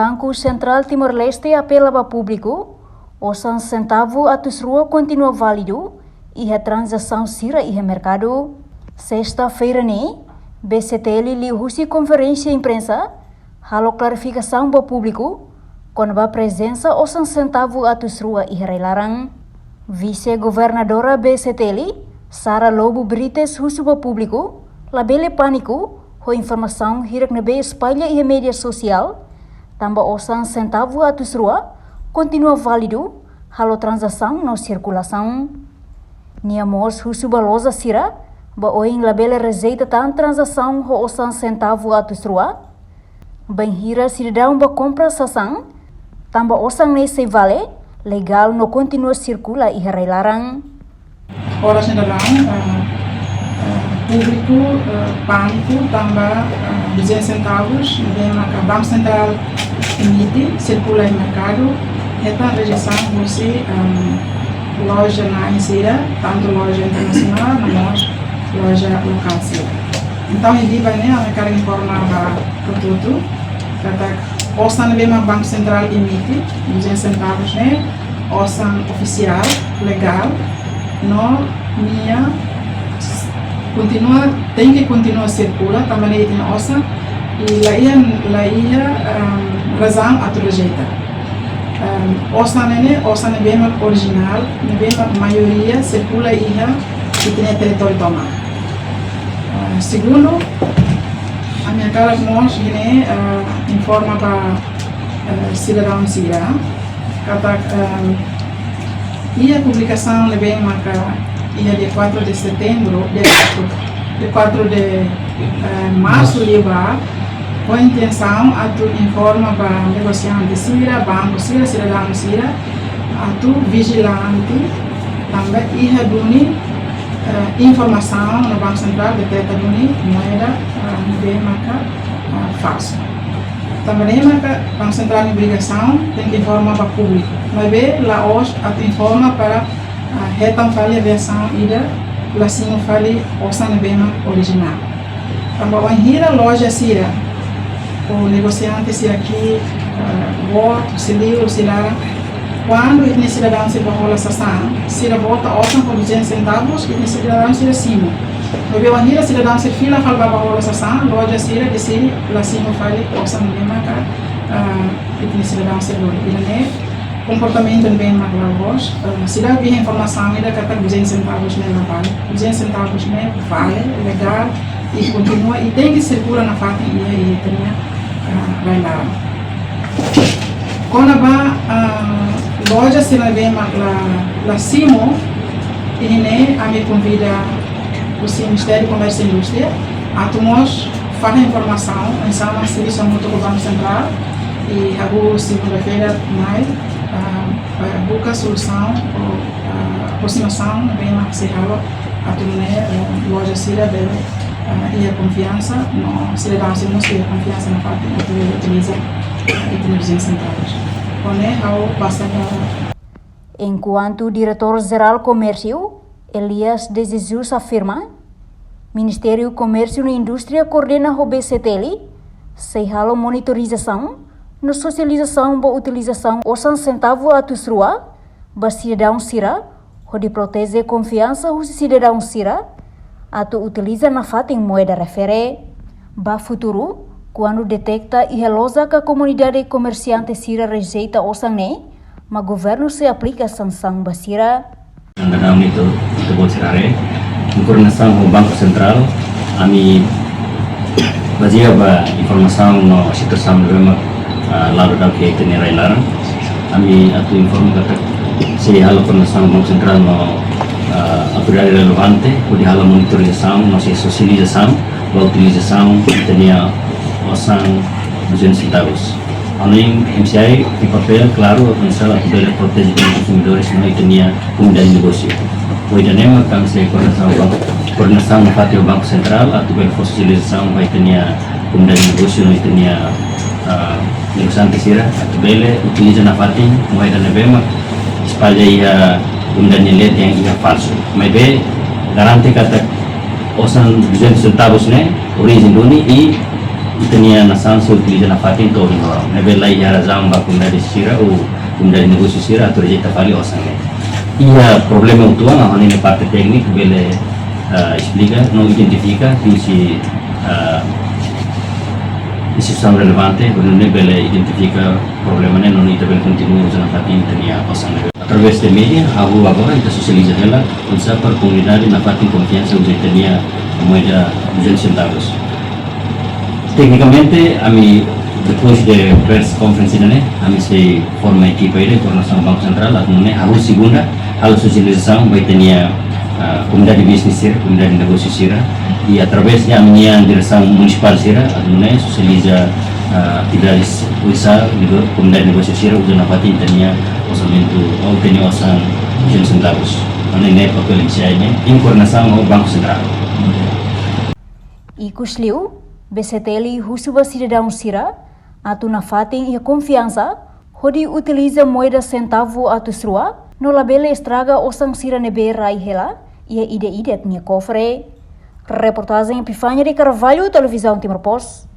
Banco Central Timor-Leste apela ao público, o centavo atus rua continua válido e a transação sira e mercado. Sexta-feira, BCTL liu-se conferência imprensa, halo clarificação ao público, com a presença o centavo atus rua e reilarang. Vice-governadora BCTL, Sara Lobo Brites, husu ao público, labele pânico, a informação hirak nebe espalha e mídia social, também o centavo atus rua continua válido, halo transação no circulação. Niamos husu balosa sira, baoing labele receita tan transação ho o centavo atus rua, bem hira cidadão ba compra sasang, também osang nesse vale, legal no continua circula e reilarang. Ora cidadão, público, pânico, também 200 centavos, o Banco Central emite, circula em mercado, esta rejeição você loja na insira, tanto loja internacional, mas loja local. Então, ele vai a cara informar para tudo, que o Banco Central emite 200 centavos, o oficial, legal, no minha tem que continuar a circular, também tem ossa e lá ia razão a rejeita. Ossa bem original, bem maioria circula ia e tem território toma. Segundo, a minha cara nós informa para cidadão sira, e a publicação bem marca dia 4 de setembro, dia 4 de março, com a intenção de informar para negociante sira, banco sira, cidadão sira, vigilante, também e informação no Banco Central de teta moeda bem marca falso. Também marca Banco Central de obrigação tem que informar para o público, mas bem lá hoje informa para retam fali a versão ida, lá sim fali osan bem original. Também a hira loja sira, o negociante se aqui, voto, se liu, se lara, quando o cidadão se barrola sasan, sira vota osan por 200 centavos e o cidadão se acima. Mas a hira cidadão se fila fala barrola sasan, loja sira decide, lá sim fali osan bem marcar, e o cidadão se barrola. Comportamento bem maglavos, se dá bem informação, ainda que 200 centavos não vale, 200 centavos não vale, legal e continua e tem que circular na faca e vai lá. Quando a loja se vai bem lá cima, e a me convida o Ministério do Comércio e Indústria, a tomar fazer informação, em serviço muito do Banco Central e a segunda-feira mais busca solução ou aproximação bem mais cerrada a tornar loja sira dele e a confiança no cidadão se não se confiança na parte que utiliza e tem 200 centavos. Com bastante. Enquanto o diretor-geral Comércio, Elias de Jesus, afirma, Ministério do Comércio e Indústria coordena o BCTL, se halo monitorização, na socialização da utilização o centavo atus rua, ba cidadão sira, onde protege a confiança do cidadão sira, atu utiliza na fatin moeda refere, ba futuro, quando detecta e relosa que a comunidade comerciante sira rejeita o sangue, mas o governo se aplica sanção ba sira. Andam itu buat serare, em coordenação com o Banco Central, kami bazia ba informação no situação do lalu dah ke tenera larang, kami atu inform kata se halo koordinação Banco Central no autoridade relevante, di halo monitorização, no se socialização, a utilização tenia osang 200 centavos. Aning MCI di papel claro mensalah dari proteksi consumidores no tenia comunidade negócio. Foi da nema kang se koordinação no fatio Banco Central atu bel socialização vai tenia comunidade negócio no tenia negociante sira atau bele utiliza na fatin moeda na bema espalha ia comunidade net yang ia falso. Mas be garanti kata osan 200 centavos ne origem doni e itania nação se utiliza na fatin todo no nebe lai ya razão ba comunidade sira ou comunidade negócio sira atau rejeita fali osange ia problema utua na hone parte teknik bele explica não identifica se instituição relevante quando bele identifica problema não ita bele continua usando fatin itania osange através de media agora ita socializa ela usa para comunidade na fatin confiança usa itania moeda 200 centavos. Tecnicamente, depois de press conference ini, kami se forma equipa ini Koordinação Banco Central, atau harus segunda, harus sosialização, vai ter comunidade bisnis sira, comunidade negócio sira, e através da minha direção municipal sira, atau sosializa atividades usaha comunidade negócio sira, usando a fatin tenia orçamento ou tenia orçamento 200 centavos. Ini papel ini, Koordinação Banco Central. Ikusliu, BCTL husuba cidadão sira, atu na fatin e confiança, hodi utiliza moeda centavo atu srua, no labele estraga osang sira nebe rai hela, ia ide-ide minha cofre. Reportagem Epifânia de Carvalho, Televisão Timor Post.